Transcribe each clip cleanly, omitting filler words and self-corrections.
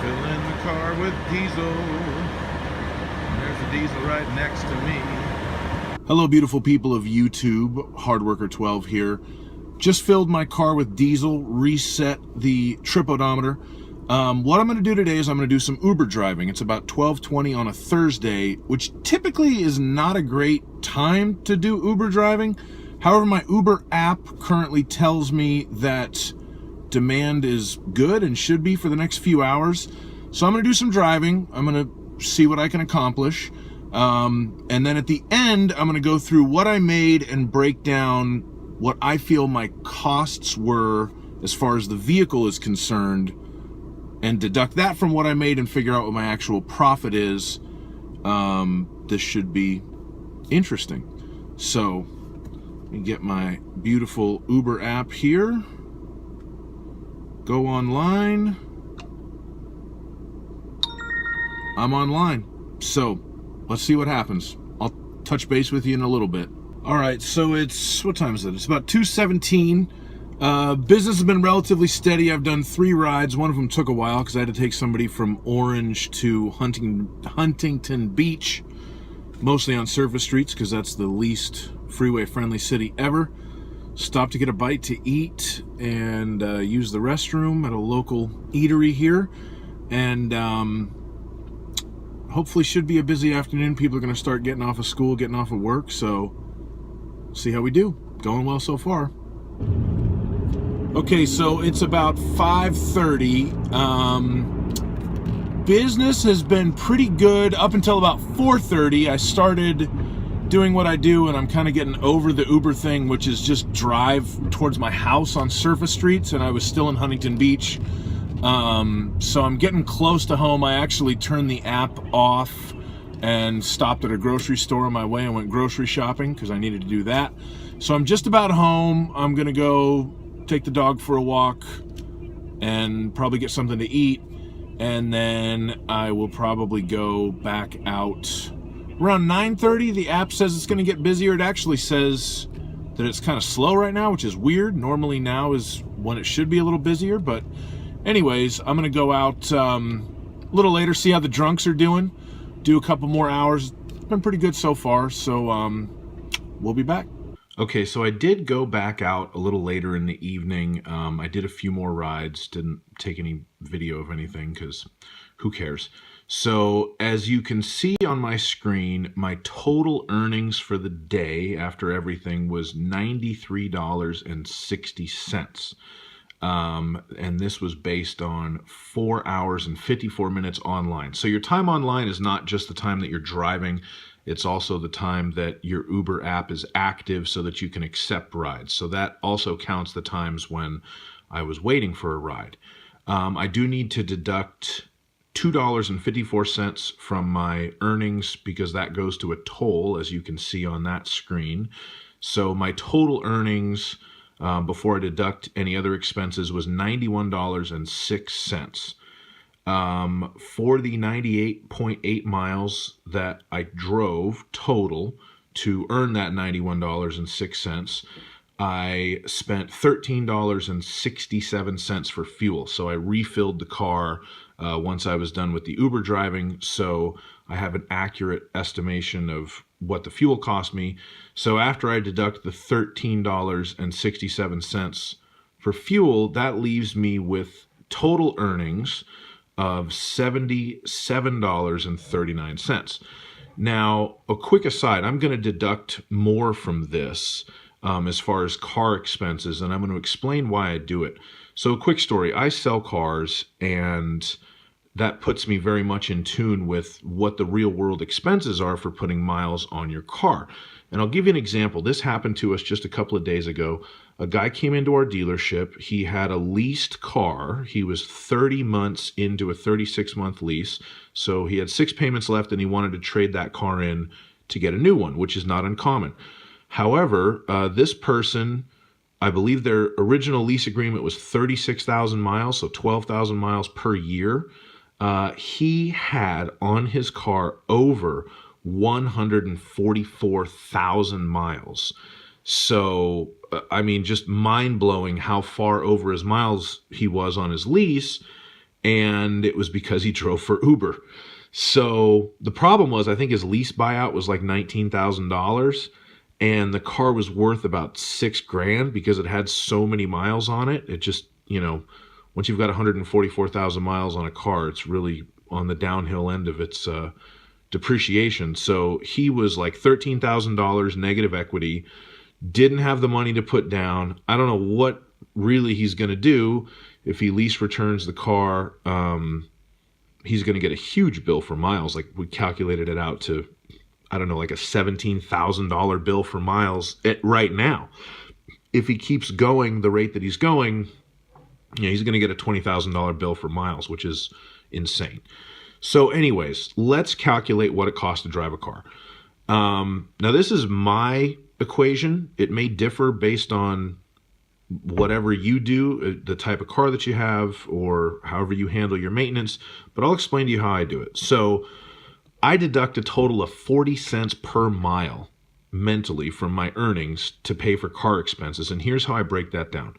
Filling the car with diesel. There's a diesel right next to me. Hello, beautiful people of YouTube. Hardworker12 here. Just filled my car with diesel, reset the trip odometer. What I'm going to do today is I'm going to do some Uber driving. It's about 12:20 on a Thursday, which typically is not a great time to do Uber driving. However, my Uber app currently tells me that demand is good and should be for the next few hours. So I'm going to do some driving. I'm going to see what I can accomplish. And then at the end, I'm going to go through what I made and break down what I feel my costs were as far as the vehicle is concerned, and deduct that from what I made and figure out what my actual profit is. This should be interesting. So let me get my beautiful Uber app here. Go online. I'm online. So let's see what happens. I'll touch base with you in a little bit. All right, so what time is it? It's about 2:17. Business has been relatively steady. I've done 3 rides. One of them took a while because I had to take somebody from Orange to Huntington Beach, mostly on surface streets because that's the least freeway-friendly city ever. Stopped to get a bite to eat and use the restroom at a local eatery here. And hopefully should be a busy afternoon. People are going to start getting off of school, getting off of work. So see how we do. Going well so far. Okay, so it's about 5:30. Business has been pretty good up until about 4:30. I started doing what I do, and I'm kind of getting over the Uber thing, which is just drive towards my house on surface streets, and I was still in Huntington Beach. So I'm getting close to home. I actually turned the app off and stopped at a grocery store on my way and went grocery shopping because I needed to do that. So I'm just about home. I'm gonna go take the dog for a walk and probably get something to eat, and then I will probably go back out around 9:30. The app says it's going to get busier. It actually says that it's kind of slow right now, which is weird. Normally now is when it should be a little busier. But anyways, I'm going to go out a little later, see how the drunks are doing, do a couple more hours. It's been pretty good so far, so we'll be back. Okay, so I did go back out a little later in the evening. I did a few more rides, didn't take any video of anything because who cares? So as you can see on my screen, my total earnings for the day after everything was $93.60. And this was based on 4 hours and 54 minutes online. So your time online is not just the time that you're driving. It's also the time that your Uber app is active so that you can accept rides. So that also counts the times when I was waiting for a ride. I do need to deduct $2.54 from my earnings because that goes to a toll, as you can see on that screen. So my total earnings before I deduct any other expenses was $91.06. For the 98.8 miles that I drove total to earn that $91.06, I spent $13.67 for fuel. So I refilled the car once I was done with the Uber driving, so I have an accurate estimation of what the fuel cost me. So after I deduct the $13.67 for fuel, that leaves me with total earnings of $77.39. Now, a quick aside, I'm going to deduct more from this as far as car expenses, and I'm going to explain why I do it. So a quick story, I sell cars, and that puts me very much in tune with what the real world expenses are for putting miles on your car. And I'll give you an example. This happened to us just a couple of days ago. A guy came into our dealership. He had a leased car. He was 30 months into a 36-month lease. So he had 6 payments left, and he wanted to trade that car in to get a new one, which is not uncommon. However, this person, I believe their original lease agreement was 36,000 miles, so 12,000 miles per year. He had on his car over 144,000 miles. So, I mean, just mind-blowing how far over his miles he was on his lease. and it was because he drove for Uber. So the problem was, I think his lease buyout was like $19,000, and the car was worth about $6,000 because it had so many miles on it. It just, once you've got 144,000 miles on a car, it's really on the downhill end of its depreciation. So he was like $13,000 negative equity, didn't have the money to put down. I don't know what really he's going to do if he lease returns the car. He's going to get a huge bill for miles. Like, we calculated it out to, I don't know, like a $17,000 bill for miles right now. If he keeps going the rate that he's going, he's going to get a $20,000 bill for miles, which is insane. So anyways, let's calculate what it costs to drive a car. Now, this is my equation. It may differ based on whatever you do, the type of car that you have, or however you handle your maintenance, but I'll explain to you how I do it. So I deduct a total of 40 cents per mile mentally from my earnings to pay for car expenses. And here's how I break that down.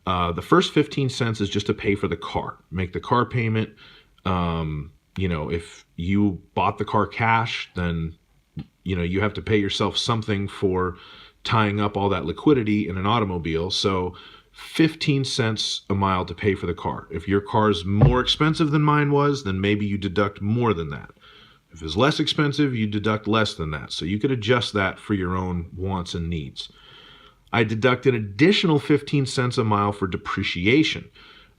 The first 15 cents is just to pay for the car, make the car payment. If you bought the car cash, then, you have to pay yourself something for tying up all that liquidity in an automobile. So 15 cents a mile to pay for the car. If your car's more expensive than mine was, then maybe you deduct more than that. If it's less expensive, you deduct less than that. So you could adjust that for your own wants and needs. I deduct an additional 15 cents a mile for depreciation.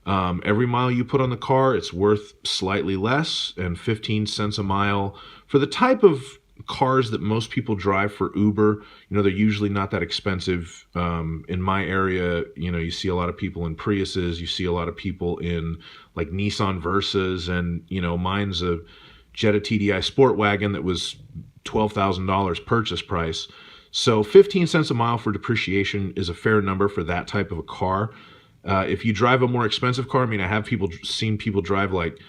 Every mile you put on the car, it's worth slightly less, and 15 cents a mile for the type of cars that most people drive for Uber. They're usually not that expensive. In my area, you see a lot of people in Priuses, you see a lot of people in like Nissan Versas, and mine's a Jetta TDI Sport Wagon that was $12,000 purchase price. So 15 cents a mile for depreciation is a fair number for that type of a car. If you drive a more expensive car, I have seen people drive like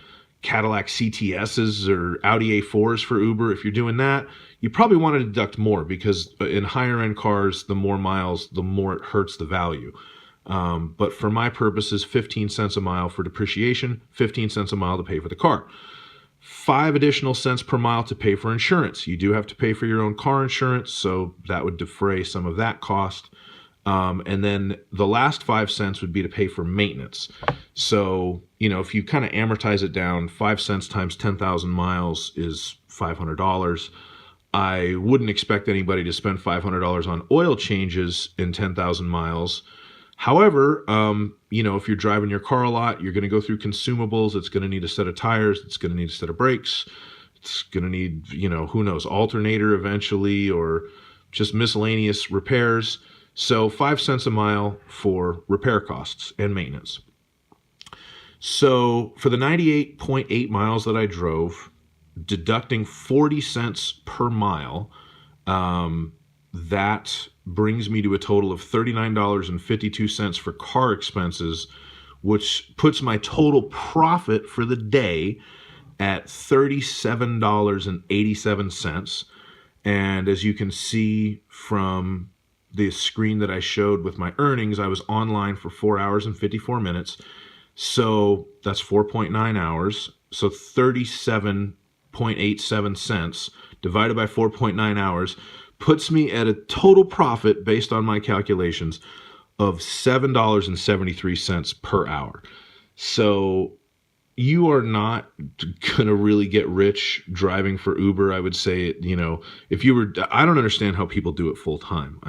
Cadillac CTSs or Audi A4s for Uber. If you're doing that, you probably want to deduct more, because in higher end cars, the more miles, the more it hurts the value. But for my purposes, 15 cents a mile for depreciation, 15 cents a mile to pay for the car. 5 additional cents per mile to pay for insurance. You do have to pay for your own car insurance, so that would defray some of that cost. And then the last 5 cents would be to pay for maintenance. So, if you kind of amortize it down, 5 cents times 10,000 miles is $500. I wouldn't expect anybody to spend $500 on oil changes in 10,000 miles. However, if you're driving your car a lot, you're going to go through consumables. It's going to need a set of tires. It's going to need a set of brakes. It's going to need, who knows, alternator eventually, or just miscellaneous repairs. So 5 cents a mile for repair costs and maintenance. So for the 98.8 miles that I drove, deducting 40 cents per mile, that brings me to a total of $39.52 for car expenses, which puts my total profit for the day at $37.87. And as you can see from the screen that I showed with my earnings, I was online for 4 hours and 54 minutes. So that's 4.9 hours. So 37.87 cents divided by 4.9 hours puts me at a total profit, based on my calculations, of $7.73 per hour. So you are not going to really get rich driving for Uber. I would say, if you were, I don't understand how people do it full time.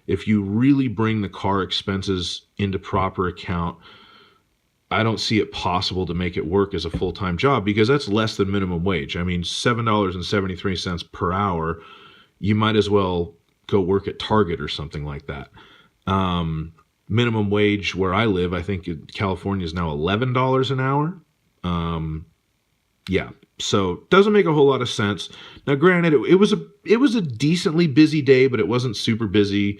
If you really bring the car expenses into proper account, I don't see it possible to make it work as a full-time job, because that's less than minimum wage. $7.73 per hour, you might as well go work at Target or something like that. Minimum wage where I live, I think in California, is now $11 an hour. So it doesn't make a whole lot of sense. Now, granted, it was a decently busy day, but it wasn't super busy.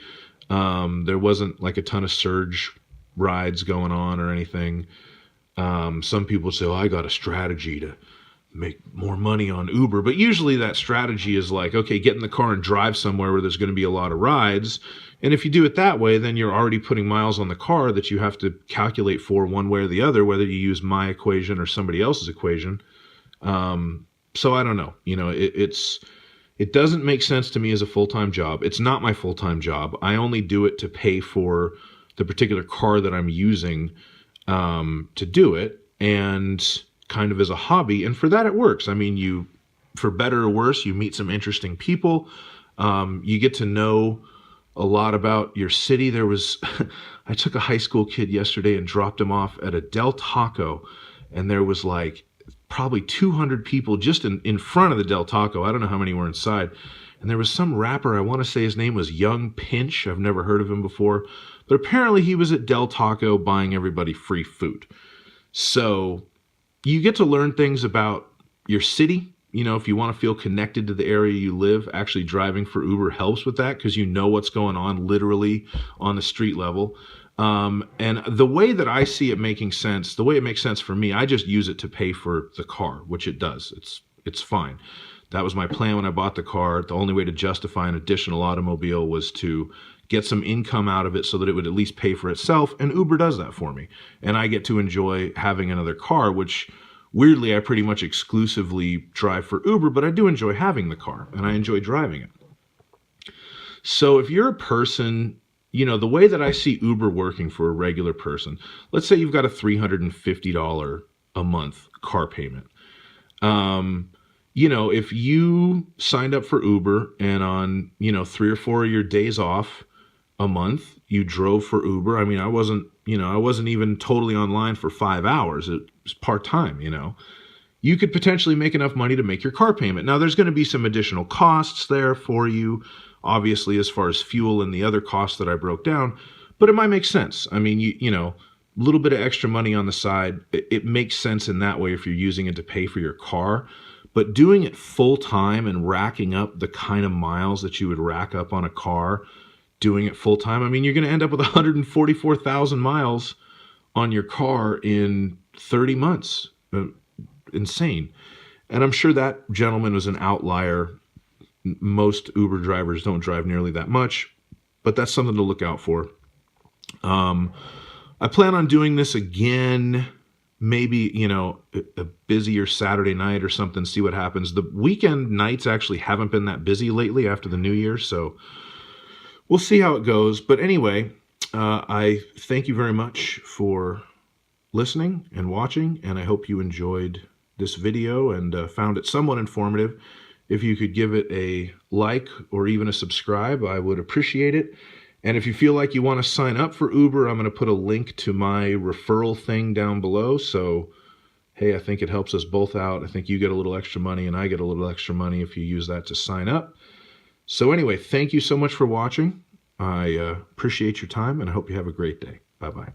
There wasn't like a ton of surge rides going on or anything. Some people say, I got a strategy to make more money on Uber, but usually that strategy is like, okay, get in the car and drive somewhere where there's going to be a lot of rides. And if you do it that way, then you're already putting miles on the car that you have to calculate for one way or the other, whether you use my equation or somebody else's equation. So I don't know. It doesn't make sense to me as a full-time job. It's not my full-time job. I only do it to pay for the particular car that I'm using to do it, and kind of as a hobby. And for that, it works. I mean, for better or worse, you meet some interesting people. You get to know a lot about your city. I took a high school kid yesterday and dropped him off at a Del Taco, and there was like probably 200 people just in front of the Del Taco. I don't know how many were inside. And there was some rapper, I want to say his name was Young Pinch. I've never heard of him before. But apparently he was at Del Taco buying everybody free food. So you get to learn things about your city. If you want to feel connected to the area you live, actually driving for Uber helps with that, because you know what's going on literally on the street level. And the way that I see it making sense, the way it makes sense for me, I just use it to pay for the car, which it does. It's fine. That was my plan when I bought the car. The only way to justify an additional automobile was to get some income out of it so that it would at least pay for itself. And Uber does that for me. And I get to enjoy having another car, which weirdly, I pretty much exclusively drive for Uber, but I do enjoy having the car and I enjoy driving it. So if you're a person, the way that I see Uber working for a regular person, let's say you've got a $350 a month car payment. If you signed up for Uber and on, 3 or 4 of your days off a month, you drove for Uber. I mean, I wasn't even totally online for 5 hours. It was part-time, You could potentially make enough money to make your car payment. Now, there's going to be some additional costs there for you, obviously, as far as fuel and the other costs that I broke down, but it might make sense. I mean, a little bit of extra money on the side, it makes sense in that way if you're using it to pay for your car. But doing it full-time and racking up the kind of miles that you would rack up on a car, doing it full-time, I mean, you're going to end up with 144,000 miles on your car in 30 months. Insane. And I'm sure that gentleman was an outlier. Most Uber drivers don't drive nearly that much, but that's something to look out for. I plan on doing this again, maybe, a busier Saturday night or something, see what happens. The weekend nights actually haven't been that busy lately after the new year, so we'll see how it goes. But anyway, I thank you very much for listening and watching, and I hope you enjoyed this video and found it somewhat informative. If you could give it a like or even a subscribe, I would appreciate it. And if you feel like you want to sign up for Uber, I'm going to put a link to my referral thing down below. So, hey, I think it helps us both out. I think you get a little extra money and I get a little extra money if you use that to sign up. So anyway, thank you so much for watching. I appreciate your time and I hope you have a great day. Bye-bye.